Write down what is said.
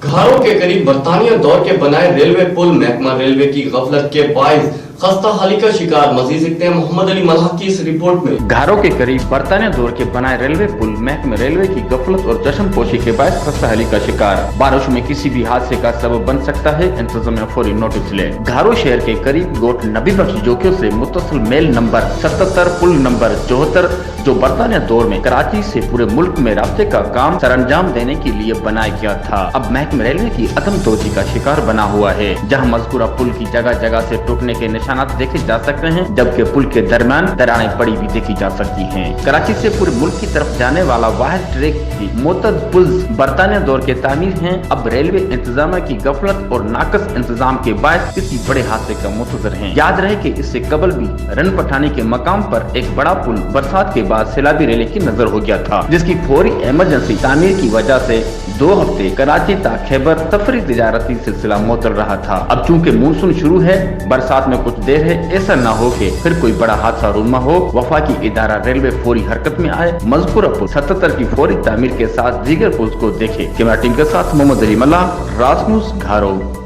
घारों के करीब बरतानिया दौर के बनाए रेलवे पुल महकमा रेलवे की गफलत के बाइस खस्ता हाली का शिकार। मजीद देखते हैं मोहम्मद अली मल्लाह की इस रिपोर्ट में। घारों के करीब बरतानिया दौर के बनाए रेलवे पुल महकमे रेलवे की गफलत और चश्मपोशी के बायस खस्ता हाली का शिकार। बारिश में किसी भी हादसे का सबब बन सकता है, इंतजामिया फौरी नोटिस ले। घारो शहर के करीब गोट नबी बख्श जोकियों से मुत्तसिल मेल नंबर 77 पुल नंबर 74 जो बरतानिया दौर में कराची से पूरे मुल्क में रास्ते का काम सरअंजाम देने के लिए बनाया गया था, अब महकमे रेलवे की अदम तोजी का शिकार बना हुआ है। जहाँ मज़कूरा पुल की जगह जगह से टूटने के निशानात देखे जा सकते हैं, जबकि पुल के दरमियान दरारें पड़ी भी देखी जा सकती हैं। कराची से पूरे मुल्क की तरफ जाने वाला वाहिद ट्रैक की मोतद पुल बरतानिया दौर के तामीर हैं। अब रेलवे इंतजामिया की गफलत और नाकस इंतजाम के बायस किसी बड़े हादसे का मुंतजर हैं। याद रहे कि इससे कबल भी रन पठानी के मकाम पर एक बड़ा पुल बरसात के बाद सैलाबी रैली की नजर हो गया था, जिसकी फौरी इमरजेंसी तामीर की वजह से 2 हफ्ते कराची तक खैबर सफरी तिजारती सिलसिला मुअत्तल रहा था। अब चूंकि मानसून शुरू है, बरसात में कुछ देर है, ऐसा न हो कि फिर कोई बड़ा हादसा रूनमा हो। वफाकी इदारा रेलवे फौरी हरकत में आए, मज़कूरा पुल 77 की फौरी तामीर के साथ दीगर पुल को देखे। कैमरा टीम के साथ मोहम्मद अली मल्लाह, राज न्यूज़, घारो।